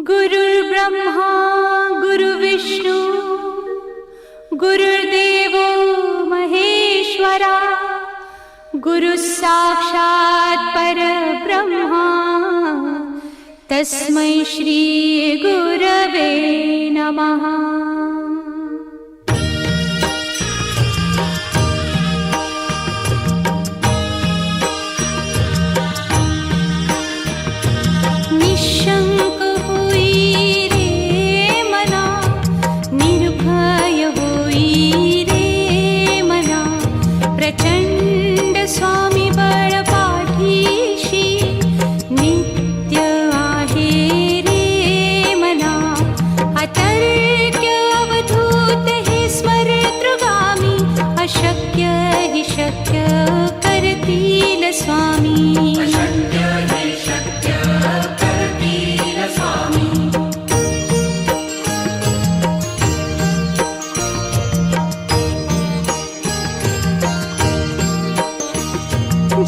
गुरुर्ब्रह्मा गुरुर्विष्णू गुरुर्देवो महेश्वरा गुरुः साक्षात् परब्रह्मा तस्मै श्री गुरवे नमः। निशंक होई रे मना, निर्भय होई रे मना, प्रचंड स्वामी बळ पाठीशी नित्य आहे रे मना। अतर्क्य अवधूत हे स्मरतृगामी, अशक्य हि शक्य करतील स्वामी।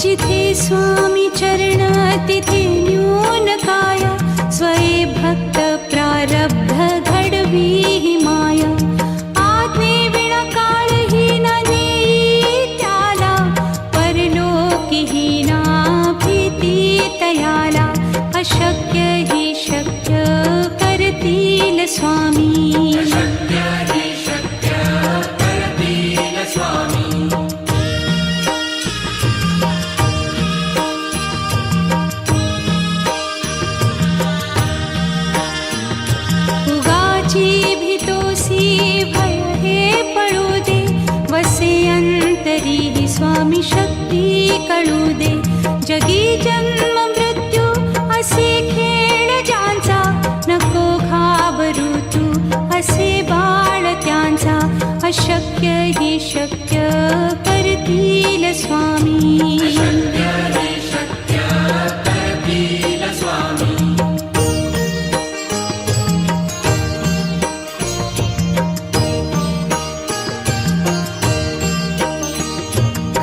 जिथे स्वामी चरण तिथे न्यून काया, स्वये भक्त प्रारब्ध घडवी ही माया। आज्ञे विना काळहीन नेई त्याला, परलोकीहीना भीती तयाला। अशक्य हि शक्य करतील स्वामी। भय हे पळू दे, वसे अंतरी ही स्वामी शक्ती कळू दे। जगी जन्म मृत्यू असे खेळ ज्यांचा, नको घाबरू तू असे बाळ त्यांचा। अशक्य ही शक्य करतील स्वामी।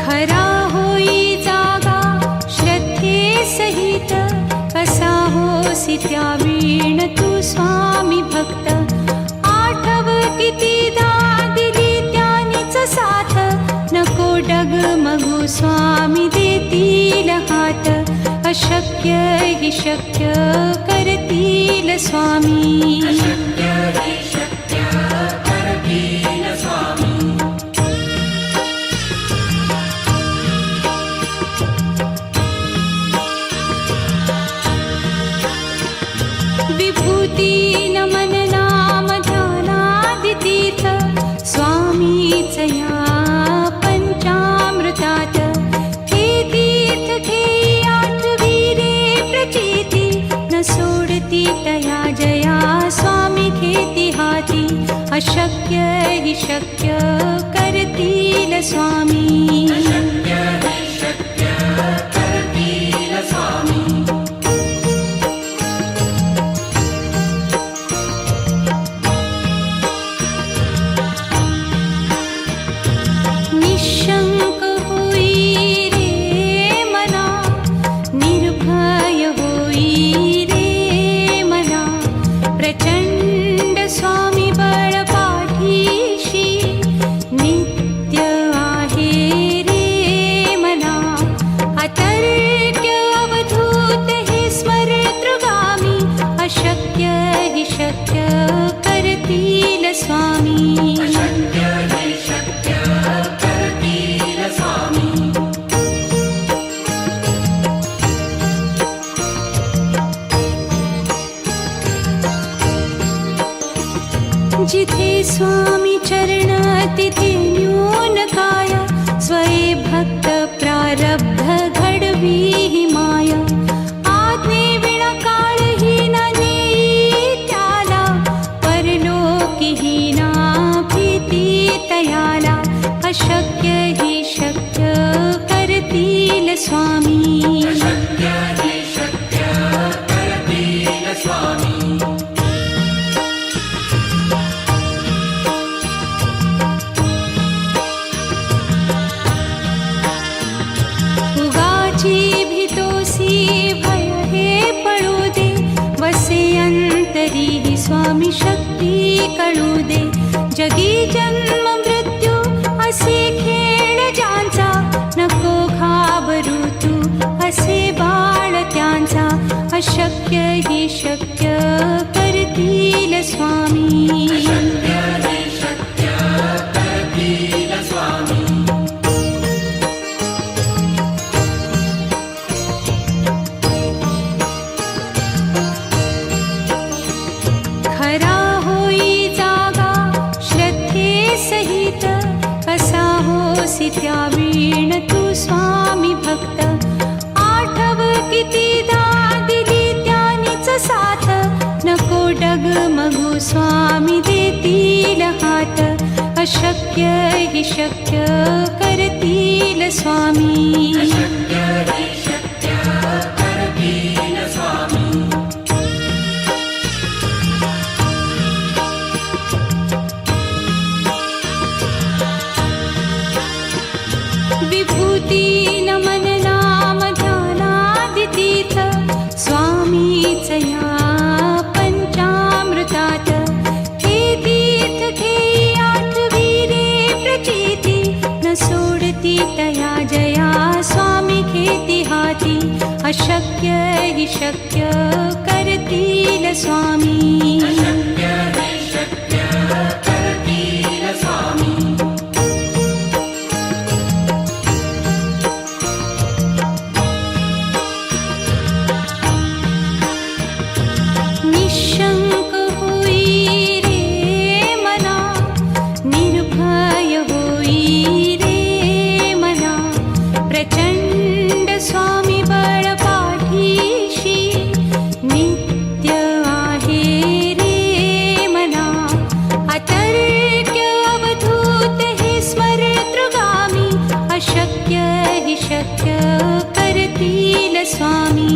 खरा होई जागा श्रद्धे सहित, कसा होसी त्या वीण तू स्वामी भक्त। आठव कितीदा दिली त्यानीच साथ, नको डगमगू स्वामी देतील हात। अशक्य हि शक्य करतील स्वामी। विभूती नमन नाम ध्यानादितीर्थ, स्वामीच या पंचामृतात। हे तीर्थ घेई आठवी रे प्रचिती, न सोडती तया जया स्वामी घेती हाती। अशक्य हि शक्य करतील स्वामी। निशंक होई रे मना, निर्भय होई रे मना, प्रचंड स्वामी बळ पाठीशी नित्य आहे रे मना। अतर्क्य अवधूत हे स्मरतृगामी, अशक्य हि शक्य करतील स्वामी। जिथे स्वामी चरण तिथे न्यून काया, स्वये भक्त प्रारब्ध घडवी ही माया। आज्ञे विना काळहीन नेई त्याला, परलोकीहीना भीती तयाला। अशक्य हि शक्य करतील स्वामी। उगाची शक्ती कळू दे. जगी जन्म मृत्यू असे खेळ ज्यांचा, नको घाबरू तू असे बाळ त्यांचा. अशक्य ही शक्य करतील स्वामी. खरा होई जागा श्रद्धे सहित, कसा होसी त्या वीण तू स्वामी भक्त. आठव कितीदा दिली त्यानीच साथ, नको डगमगू स्वामी देतील हात. अशक्य ही शक्य करतील स्वामी. विभूती नमन नाम ध्यानादितीर्थ, स्वामीच या पंचामृतात. हे तीर्थ घेई आठवी रे प्रचिती, न सोडती तया जया स्वामी घेती हाती. अशक्य ही शक्य करतील स्वामी. निशंक होई रे मना, निर्भय होई रे मना. प्रचंड स्वामी बळ पाठीशी, नित्य आहे रे मना. अतर्क्य अवधूत हे स्मरतृगामी, अशक्य हि शक्य करतील स्वामी.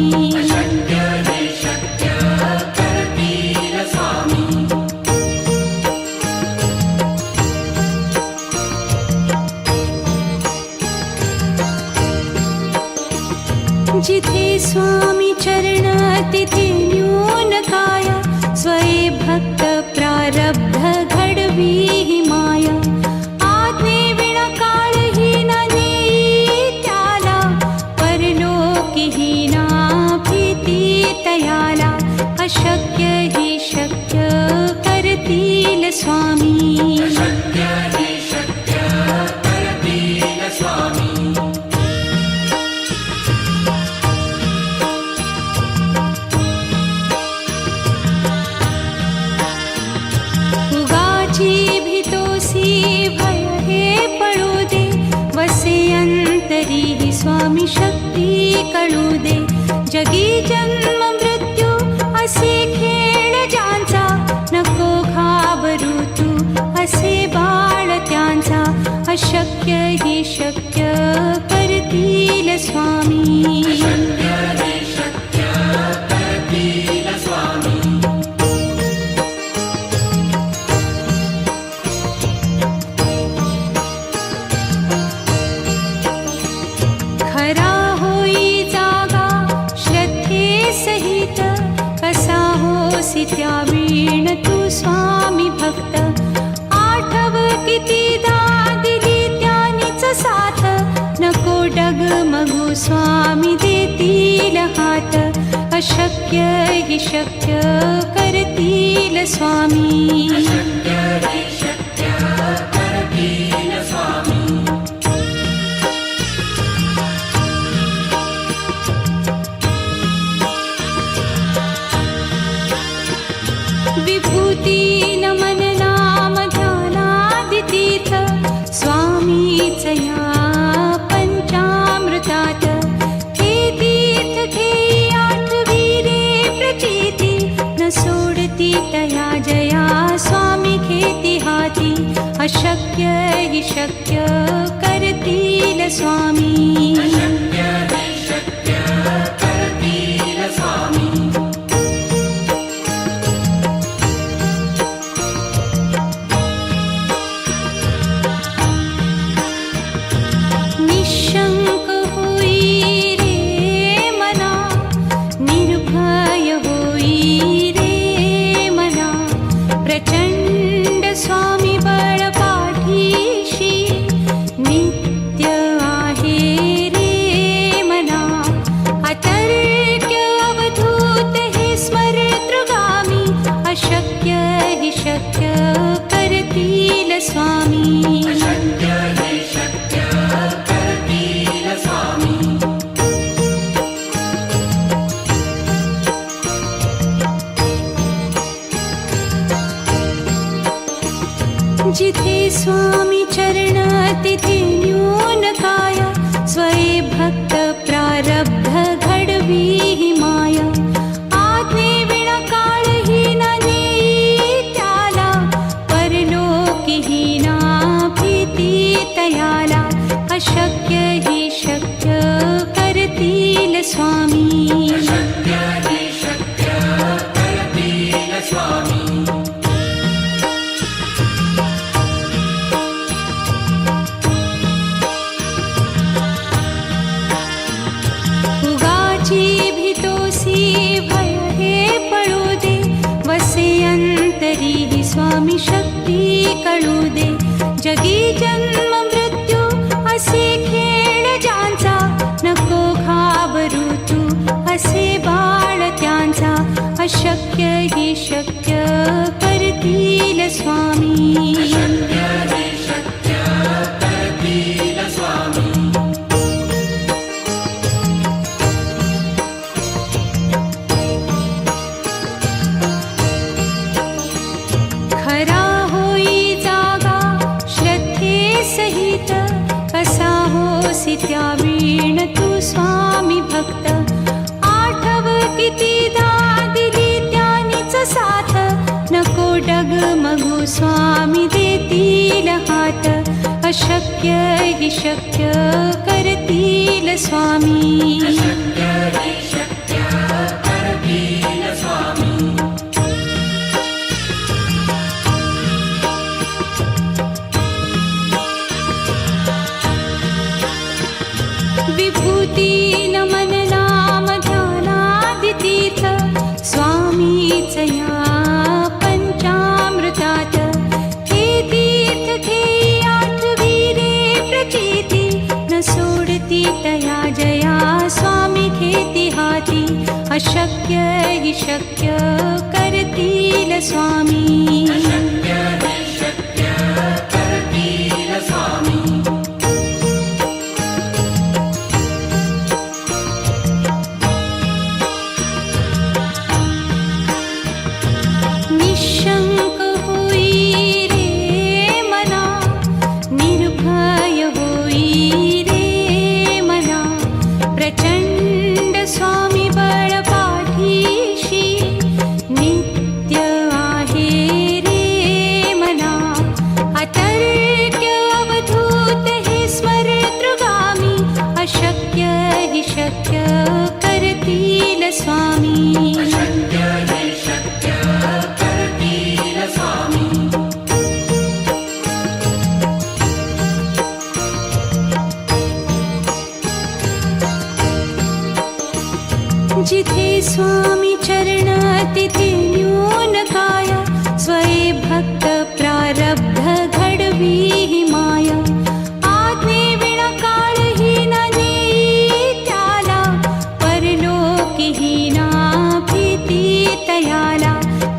जिथे स्वामी चरण तिथे न्यून काय, स्वये भक्त प्रारब्ध घडवी ही माया. आज्ञे विना काळही न नेई त्याला, परलोकी ही ना भीती तयाला. अशक्य ही शक्य करतील स्वामी. भीतोसी भय हे पळू दे, वसे अंतरी ही स्वामी शक्ती कळू दे. जगी जन्म मृत्यू असे खेळ ज्यांचा, नको घाबरू तू असे बाळ त्यांचा. अशक्य ही शक्य करतील स्वामी. खरा होई जागा श्रद्धे सहित, कसा होसी त्या वीण तू स्वामी भक्त. आठव कितीदा दिली त्यानीच साथ, नको डगमगू स्वामी देतील हात. अशक्य हि शक्य करतील स्वामी. विभूती नमन नाम ध्यानादितीर्थ, स्वामीच या पंचामृतात. हे तीर्थ घेई आठवी रे प्रचिती, न सोडती तया जया स्वामी घेती हाती. अशक्य हि शक्य करतील स्वामी. निशंक होई रे मना, निर्भय होई रे मना. अशक्य हि शक्य करतील स्वामी. अशक्य हि शक्य करतील स्वामी. जिथे स्वामी चरण तिथे न्यून काय. स्वये भक्त प्रारब्ध घडवी हि माया. आज्ञे विना काळही न नेई त्याला. परलोकी हि ना भीती तयाला. अशक्य हि शक्य करतील स्वामी. अशक्य हि शक्य करतील स्वामी. उगाची भीतोसी भय हे पळू दे. वसे अंतरी हि स्वामी शक्ती कळू दे. जगी जन्म मृत्यू असे खेळ ज्यांचा. नको घाबरू तू असे बाळ त्यांचा. अशक्य हि शक्य करतील स्वामी. अशक्य हि शक्य करतील स्वामी. खरा होई जागा श्रद्धे सहित. कसा होसी त्या वीण तू स्वामी भक्त. आठव कितीदा दिली त्यानीच साथ. नको डगमगू स्वामी देतील हात. अशक्य हि शक्य करतील स्वामी. अशक्य हि शक्य करतील स्वामी. विभूती नमन नाम ध्यानादितीर्थ. स्वामीच या पंचामृतात. हे तीर्थ घेई आठवी रे प्रचिती. न सोडती तया जया स्वामी घेती हाती. अशक्य हि शक्य करतील स्वामी. अशक्य हि शक्य करतील स्वामी. निशंक होई रे मना. निर्भय होई रे मना. प्रचंड स्वामी बळ पाठीशी. नित्य आहे रे मना. अतर्क्य अवधूत हे स्मरतृगामी. अशक्य हि शक्य करतील स्वामी. अशक्य हि शक्य करतील स्वामी. जिथे स्वामी चरण तिथे न्यून काय. स्वये भक्त प्रारब्ध घडवी हि माया. आज्ञे विना काळही न नेई त्याला. परलोकी हि ना भीती तयाला.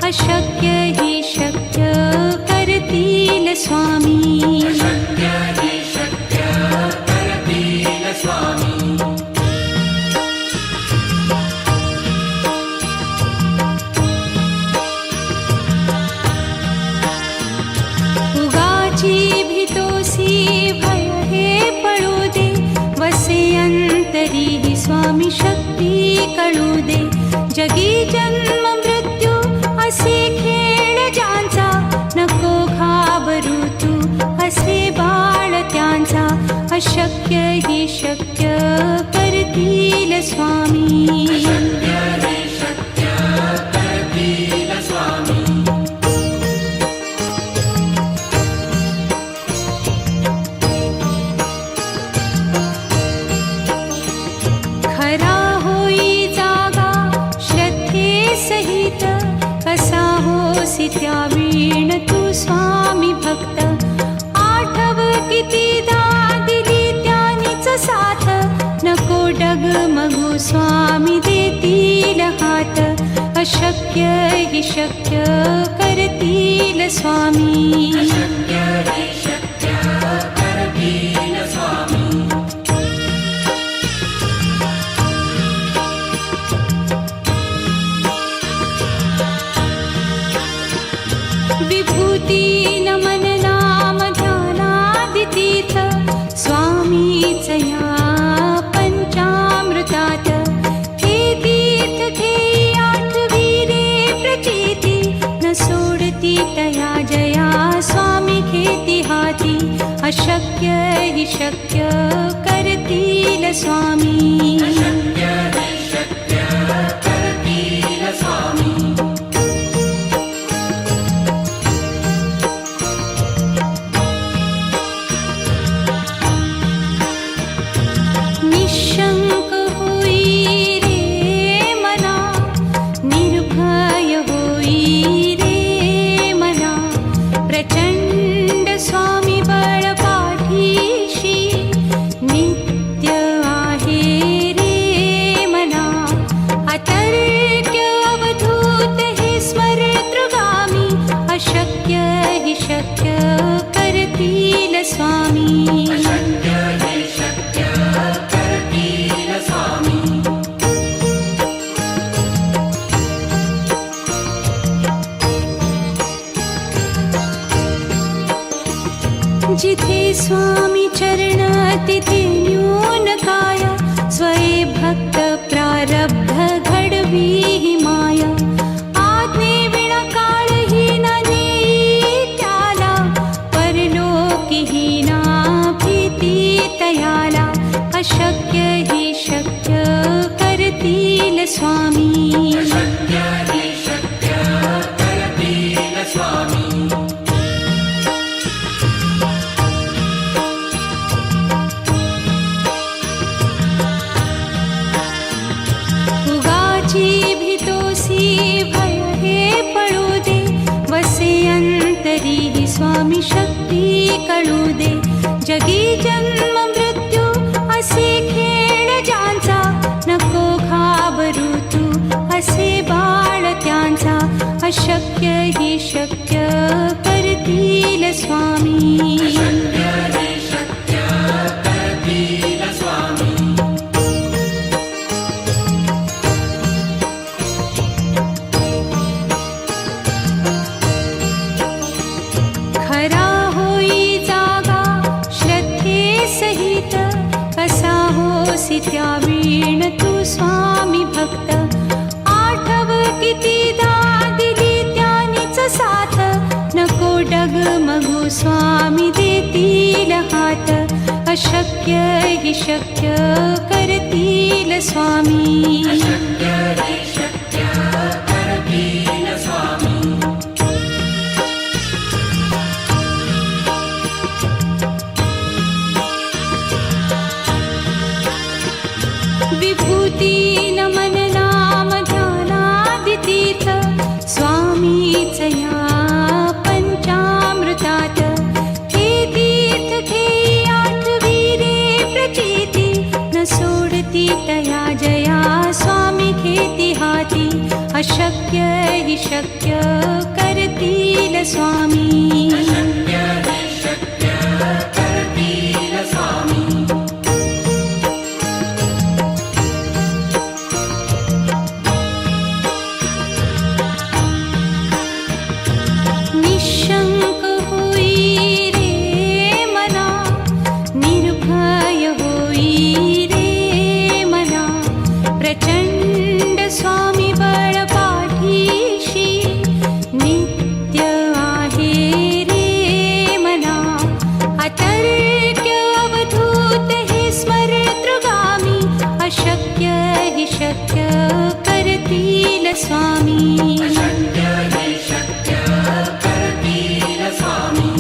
अशक्य हि शक्य करतील स्वामी. अशक्य हि शक्य करतील स्वामी. उगाची भीतोसी भय हे पळू दे. वसे अंतरी हि स्वामी शक्ती कळू दे. जगी जन्म मृत्यू असे खेळ ज्यांचा. नको घाबरू तू असे बाळ त्यांचा. अशक्य हि शक्य करतील स्वामी. अशक्य हि शक्य करतील स्वामी. खरा होई जागा श्रद्धे सहित. कसा होसी त्या वीण तू स्वामी भक्त. आठव कितीदा दिली त्यानीच साथ. नको डगमगू स्वामी देतील हात. अशक्य हि शक्य करतील स्वामी. अशक्य हि शक्य करतील स्वामी. विभूती नमन नाम ध्यानादितीर्थ स्वामीच या पंचामृतात. हे तीर्थ घेई आठविले प्रचिती न सोडती तया जया स्वामी घेती हाती. अशक्य हि शक्य करतील स्वामी. अशक्य हि शक्य करतील स्वामी. निशंक होई रे मना, निर्भय होई रे मना. प्रचंड स्वामी बळ पाठीशी नित्य आहे रे मना. अतर्क्य अवधूत हे स्मरतृगामी. अशक्य हि शक्य करतील स्वामी. अशक्य हि शक्य करतील स्वामी. जिथे स्वामी चरण तिथे न्यून काय. स्वये भक्त प्रारब्ध घडवी हि माया. आज्ञे विना काळही न नेई त्याला. परलोकीही ना भीती तयाला. अशक्य हि शक्य करतील स्वामी. अशक्य हि शक्य करतील स्वामी. उगाची भीतोसी भय हे पळू दे. वसे अंतरी हि स्वामी शक्ती कळू दे. जगी जन्म मृत्यू असे खेळ ज्यांचा. नको घाबरू तू असे बाळ त्यांचा. अशक्य हि शक्य करतील स्वामी. अशक्य हि शक्य करतील स्वामी. खरा होई जागा श्रद्धे सहित. कसा होसी त्या वीण तू स्वामी भक्त. आठव कितीदा दिली त्यानीच साथ. नको डगमगू स्वामी देतील हात. अशक्य हि शक्य करतील स्वामी. अशक्य हि शक्य करतील स्वामी. विभूती नमन नाम ध्यानादितीर्थ स्वामीच या पंचामृतात. हे तीर्थ घेई आठविले प्रचिती न सोडती तया जया स्वामी घेती हाती. अशक्य हि शक्य करतील स्वामी. अशक्य हि शक्य करतील स्वामी. निशंक होई रे मना, निर्भय होई रे मना. प्रचंड स्वामी बळ पाठीशी नित्य आहे रे मना. अतर्क्य अवधूत हे स्मरतृगामी. अशक्य हि शक्य करतील स्वामी. अशक्य हि शक्य करतील स्वामी.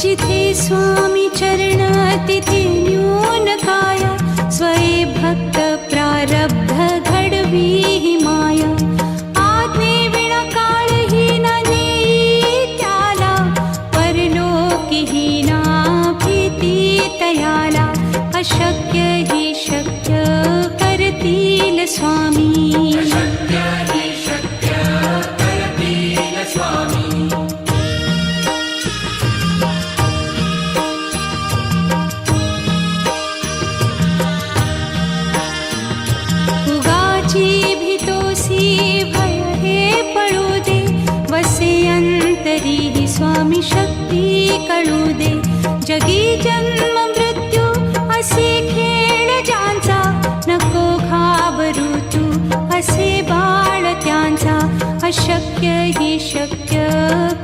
जिथे स्वामी चरण तिथे न्यून काय. स्वये भक्त प्रारब्ध घडवी हि माया. आज्ञे विना काळही न नेई त्याला. परलोकीही ना अशक्य हि शक्य करतील स्वामी शक्य हि शक्य करतील स्वामी उगाची भीतोसी भय हे पडू दे वसे अंतरी हि स्वामी शक्ती कळू दे जगी जन्म मृत्यू असे खेळ ज्यांचा नको घाबरू तू असे बाळ त्यांचा अशक्य हि शक्य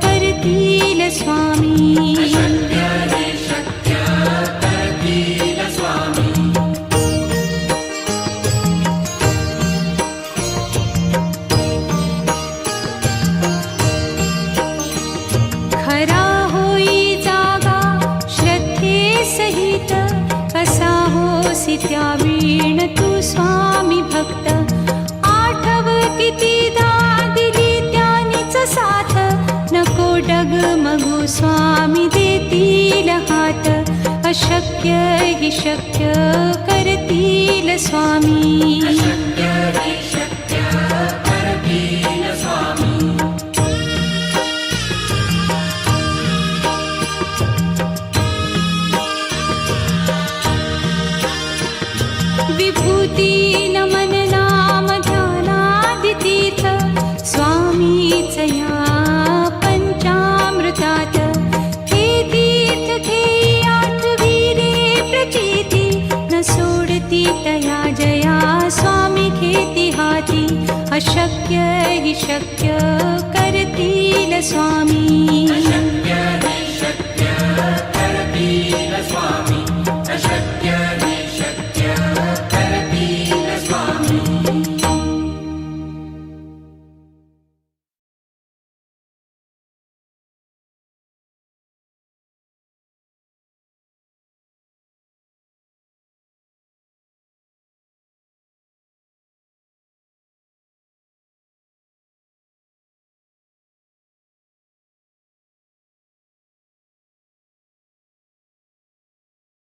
करतील स्वामी शक्य हि शक्य करतील स्वामी खरा होई जागा श्रद्धे सहित कसा होसी त्या वीण तू स्वामी भक्त आठव कितीदा दिली त्यानीच साथ नको डगमगू स्वामी देतील हात अशक्य हि शक्य करतील स्वामी शक्य हि शक्य करतील स्वामी विभूती नमन नाम ध्यानादितीर्थ स्वामीच या पंचामृतात हे तीर्थ घेई आठवीरे प्रचिती न सोडती तया जया स्वामी घेती हाती अशक्य हि शक्य करतील स्वामी